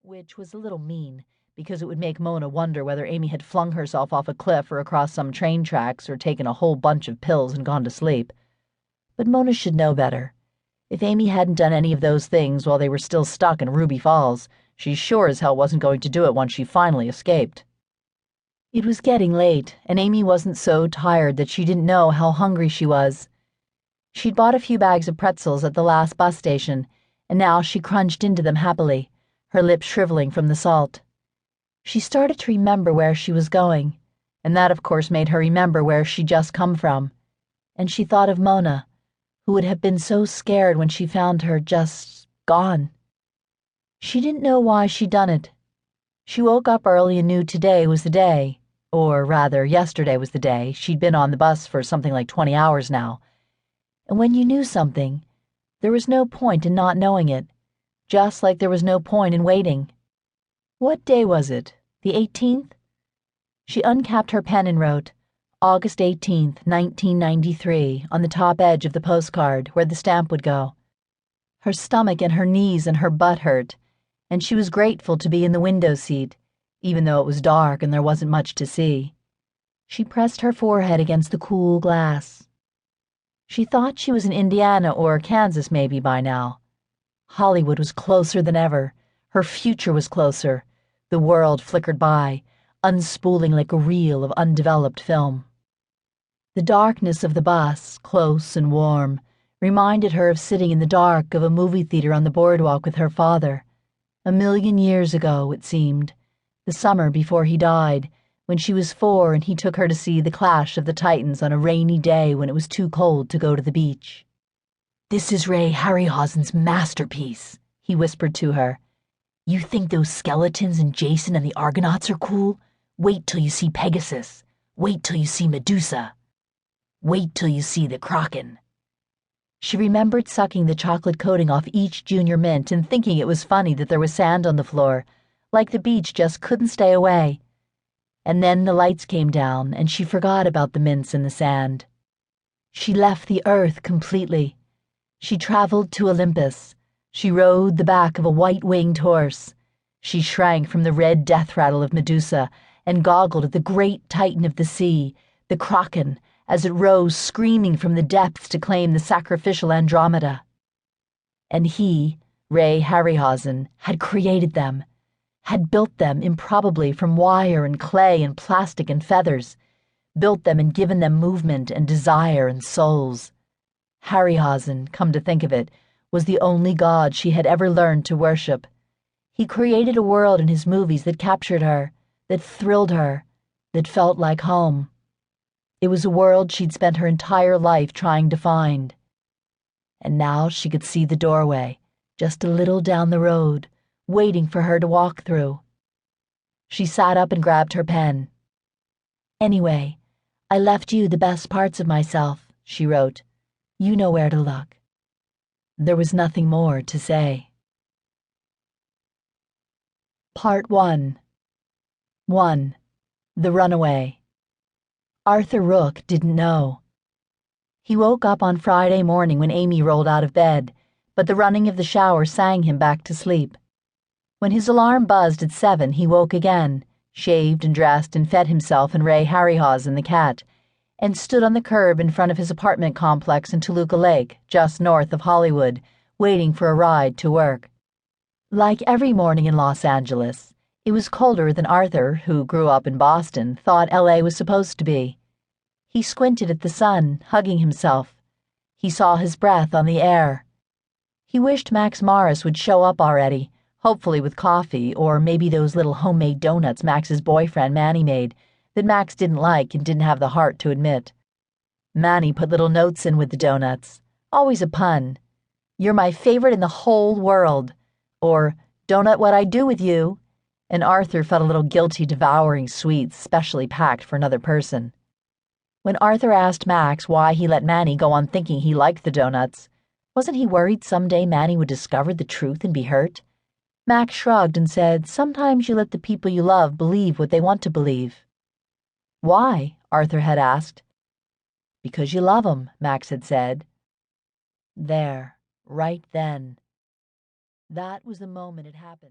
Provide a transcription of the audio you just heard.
which was a little mean, because it would make Mona wonder whether Amy had flung herself off a cliff or across some train tracks or taken a whole bunch of pills and gone to sleep. But Mona should know better. If Amy hadn't done any of those things while they were still stuck in Ruby Falls, she sure as hell wasn't going to do it once she finally escaped. It was getting late, and Amy wasn't so tired that she didn't know how hungry she was. She'd bought a few bags of pretzels at the last bus station, and now she crunched into them happily, her lips shriveling from the salt. She started to remember where she was going, and that of course made her remember where she'd just come from. And she thought of Mona, who would have been so scared when she found her just gone. She didn't know why she'd done it. She woke up early and knew today was the day, or rather, yesterday was the day. She'd been on the bus for something like 20 hours now. And when you knew something, there was no point in not knowing it, just like there was no point in waiting. What day was it? The 18th? She uncapped her pen and wrote, August 18th, 1993, on the top edge of the postcard, where the stamp would go. Her stomach and her knees and her butt hurt, and she was grateful to be in the window seat, even though it was dark and there wasn't much to see. She pressed her forehead against the cool glass. She thought she was in Indiana or Kansas maybe by now. Hollywood was closer than ever. Her future was closer. The world flickered by, unspooling like a reel of undeveloped film. The darkness of the bus, close and warm, reminded her of sitting in the dark of a movie theater on the boardwalk with her father. 1,000,000 years ago, it seemed, the summer before he died, when she was 4 and he took her to see the Clash of the Titans on a rainy day when it was too cold to go to the beach. "This is Ray Harryhausen's masterpiece," he whispered to her. "You think those skeletons and Jason and the Argonauts are cool? Wait till you see Pegasus. Wait till you see Medusa. Wait till you see the Kraken." She remembered sucking the chocolate coating off each junior mint and thinking it was funny that there was sand on the floor, like the beach just couldn't stay away. And then the lights came down, and she forgot about the mints and the sand. She left the earth completely. She traveled to Olympus. She rode the back of a white-winged horse. She shrank from the red death rattle of Medusa and goggled at the great titan of the sea, the Kraken, as it rose screaming from the depths to claim the sacrificial Andromeda. And he, Ray Harryhausen, had created them, had built them improbably from wire and clay and plastic and feathers, built them and given them movement and desire and souls. Harryhausen, come to think of it, was the only god she had ever learned to worship. He created a world in his movies that captured her, that thrilled her, that felt like home. It was a world she'd spent her entire life trying to find. And now she could see the doorway, just a little down the road, waiting for her to walk through. She sat up and grabbed her pen. "Anyway, I left you the best parts of myself," she wrote. "You know where to look." There was nothing more to say. Part 1. 1. The Runaway. Arthur Rook didn't know. He woke up on Friday morning when Amy rolled out of bed, but the running of the shower sang him back to sleep. When his alarm buzzed at 7, he woke again, shaved and dressed and fed himself and Ray Harryhausen the cat, and stood on the curb in front of his apartment complex in Toluca Lake, just north of Hollywood, waiting for a ride to work. Like every morning in Los Angeles, it was colder than Arthur, who grew up in Boston, thought LA was supposed to be. He squinted at the sun, hugging himself. He saw his breath on the air. He wished Max Morris would show up already, hopefully with coffee, or maybe those little homemade donuts Max's boyfriend Manny made, that Max didn't like and didn't have the heart to admit. Manny put little notes in with the donuts, always a pun. "You're my favorite in the whole world," or "Donut what I do with you," and Arthur felt a little guilty devouring sweets specially packed for another person. When Arthur asked Max why he let Manny go on thinking he liked the donuts, wasn't he worried someday Manny would discover the truth and be hurt? Max shrugged and said, "Sometimes you let the people you love believe what they want to believe." "Why?" Arthur had asked. "Because you love 'em," Max had said. There, right then. That was the moment it happened.